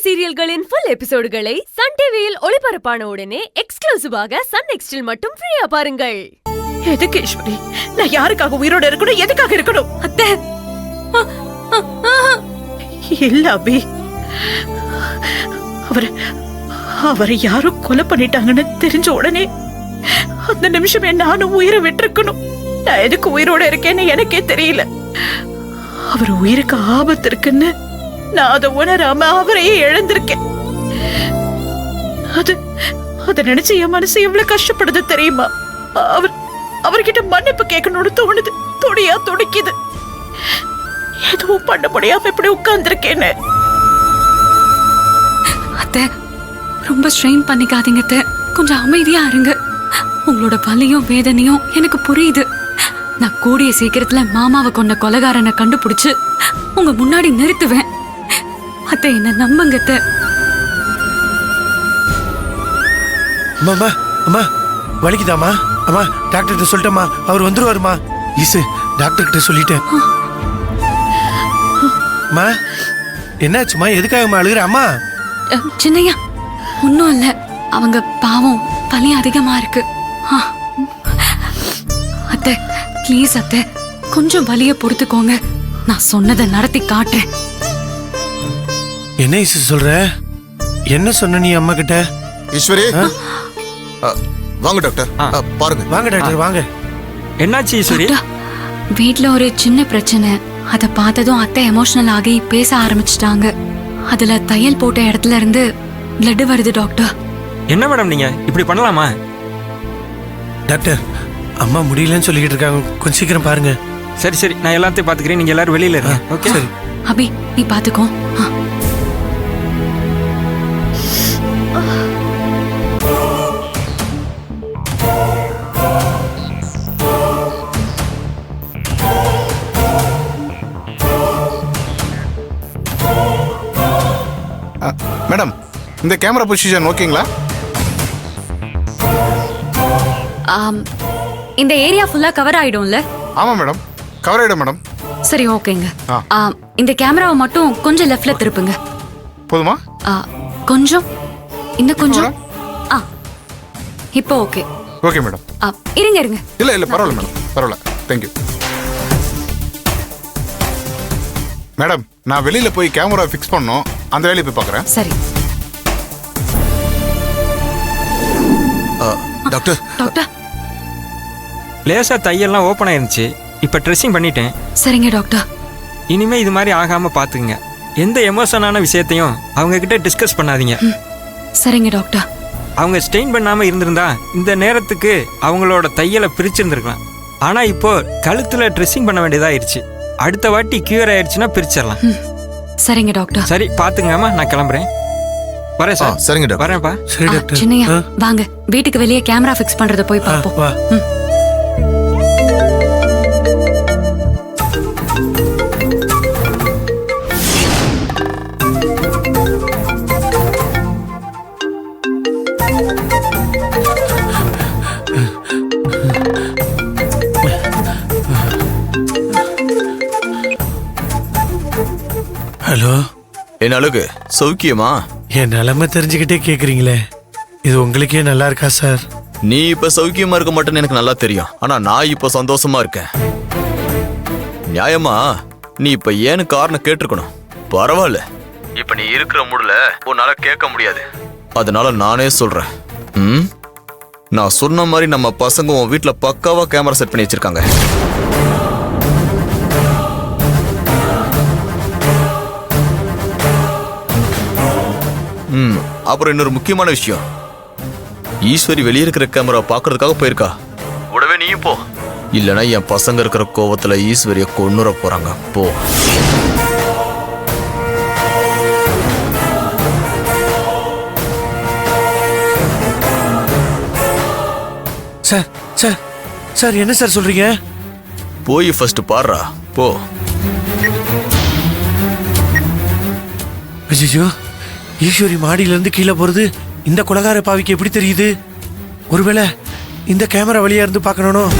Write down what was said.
சீரியல்களின் full எபிசோடுகளை Sun டிவியில் ஒளிபரப்பான உடனே எக்ஸ்க்ளூசிவாக சன் நெக்ஸ்டில் மட்டும் ஃப்ரீயா பாருங்கள். எதுக்கு ஈஸ்வரி? நான் யாருக்காக உயிரோட இருக்கணும்? எதுக்காக இருக்கணும்? அத்தை இல்ல அபி, அவரை யாரும் கொலை பண்ணிட்டாங்கன்னு தெரிஞ்ச உடனே அந்த நிமிஷமே நானும் உயிரை விட்டுருக்கணும். நான் எதுக்கு உயிரோட இருக்கேன்னு எனக்கே தெரியல. அவர் உயிருக்கு ஆபத்து இருக்குன்னு நான் அதை உணராம அவரையே இழந்திருக்கேன். அத நினைச்சு என் மனசு எவ்வளவு கஷ்டப்படுது தெரியுமா? அவர்கிட்ட மன்னிப்பு கேட்கணும்னு தோணுது. துடியா துடிக்குது. எதுவும் பண்ண முடியாம இப்படி உட்கார்ந்துருக்கேன்னு. அத்தை, ரொம்ப ஸ்ட்ரெயின் பண்ணிக்காதீங்க அத்தை. கொஞ்சம் அமைதியா இருங்க. உங்களோட வலியும் வேதனையும் எனக்கு புரியுது. நான் கூடிய சீக்கிரத்துல மாமாவை கொண்ட கொலைகாரனை கண்டுபிடிச்சு உங்க முன்னாடி நிறுத்துவேன். அத்தை, என்ன நம்புங்க அத்தை. அம்மா அம்மா வலிக்குதாமா? அம்மா டாக்டர் கிட்ட சொல்லிட்டேம்மா, அவர் வந்துருவாருமா. ஈசு டாக்டர் கிட்ட சொல்லிட்டேன். அம்மா என்னாச்சுமா? எதுக்காகம்மா அழுகுற? அம்மா சின்னையா ஒன்னும் இல்ல. அவங்க பாவம் வலி அதிகமா இருக்கு. அத்தை ப்ளீஸ் அத்தை, கொஞ்சம் வலிய பொறுத்துக்கோங்க. நான் சொன்னதை நடத்தி காட்டுறேன். என்ன ஈசு சொல்ற? என்ன சொன்ன நீ அம்மா கிட்ட? ஈஸ்வரி வாங்க டாக்டர், பாருங்க. வாங்க டாக்டர் வாங்க. என்னாச்சு ஈஸ்வரி? வீட்ல ஒரு சின்ன பிரச்சனை. அத பார்த்ததும் அத்தை எமோஷனல் ஆகி பேச ஆரம்பிச்சிட்டாங்க. அதுல தையல் போட்ட இடத்துல இருந்து பிளட் வருது டாக்டர். என்ன மேடம் நீங்க இப்படி பண்ணலாமா? டாக்டர் அம்மா முடியலன்னு சொல்லிக்கிட்டு இருக்காங்க, கொஞ்சம் சீக்கிரம் பாருங்க. சரி சரி, நான் எல்லாத்தையும் பாத்துக்கிறேன். நீங்க எல்லாரும் வெளியில இருங்க. ஓகே சரி. அபி நீ பாத்துக்கோ. மேடம், இந்த கேமரா பொசிஷன் ஓகேங்களா? இந்த ஏரியா ஃபுல்லா கவர் ஆயிடும்ல? ஆமா மேடம், கவர் ஆயிடும் மேடம். சரி ஓகேங்க. இந்த கேமராவை மட்டும் கொஞ்சம் லெஃப்ட்ல திருப்புங்க. போதுமா? கொஞ்சம் இன்னும் கொஞ்சம். இப்போ ஓகே. Okay madam. இருங்க இருங்க. இல்ல பரவாயில்ல மேடம், பரவாயில்ல. Thank you madam. நான் வெளியில போய் கேமரா ஃபிக்ஸ் பண்ணோம், அந்த வேலையை போய் பார்க்குறேன். சரி டாக்டர். டாக்டர் லேசா தையெல்லாம் ஓப்பன் ஆயிருந்துச்சு. இப்ப ட்ரெஸ்ஸிங் பண்ணிட்டேன். சரிங்க டாக்டர். இனிமே இது மாதிரி ஆகாம பாத்துக்குங்க. எந்த எமோஷனான விஷயத்தையும் அவங்க கிட்ட டிஸ்கஸ் பண்ணாதீங்க. சரிங்க டாக்டர். அவங்க ஸ்டெயின் பண்ணாம இருந்திருந்தா இந்த நேரத்துக்கு அவங்களோட தையலை பிரிச்சிருந்திருக்கலாம். ஆனா இப்போ கழுத்துல ட்ரெஸ்ஸிங் பண்ண வேண்டியதாயிருச்சு. அடுத்த வாட்டி கியூர் ஆயிடுச்சுன்னா பிரிச்சிடலாம். சரிங்க டாக்டர். சரி பாத்துங்கம்மா, நான் கிளம்புறேன். வரேன் சார். சரிங்க டாக்டர். வரேன்ப்பா. சரி டாக்டர். சின்னையா வாங்க, வீட்டுக்கு வெளியே கேமரா ஃபிக்ஸ் பண்றத போய் பாப்போம். வா. ஹலோ, என்ன அழகு, சௌக்கியமா? என் நிலைமை தெரிஞ்சுக்கிட்டே கேக்குறீங்களே, இது உங்களுக்கே நல்லா இருக்கா சார்? நீ இப்ப சௌக்கியமா இருக்க மாட்டேன்னு எனக்கு நல்லா தெரியும். ஆனா நான் இப்ப சந்தோஷமா இருக்கேன். நியாயமா நீ இப்ப ஏன்னு காரணம் கேட்டிருக்கணும். பரவாயில்ல, இப்ப நீ இருக்கிற மூடுல உன்னால கேட்க முடியாது. அதனால நானே சொல்றேன். நான் சொன்ன மாதிரி நம்ம பசங்க உன் வீட்டுல பக்காவா கேமரா செட் பண்ணி வச்சிருக்காங்க. அப்புறம் இன்னொரு முக்கியமான விஷயம், ஈஸ்வரி வெளியே இருக்கிற கேமரா பாக்குறதுக்காக போயிருக்கா. கூடவே நீயும் போ, இல்லைன்னா என் பசங்க இருக்கிற கோவத்துல ஈஸ்வரிய கொன்னுற போறாங்க. போ. சார் சார் சார் என்ன சார் சொல்றீங்க? போய் ஃபர்ஸ்ட் பாடுறா, போ. ஐயோ, ஈஸ்வரி மாடியில இருந்து கீழே போறது இந்த கொலகார பாவிக்கு எப்படி தெரியுது? ஒருவேளை இந்த கேமரா வழியா இருந்து பார்க்கணும்.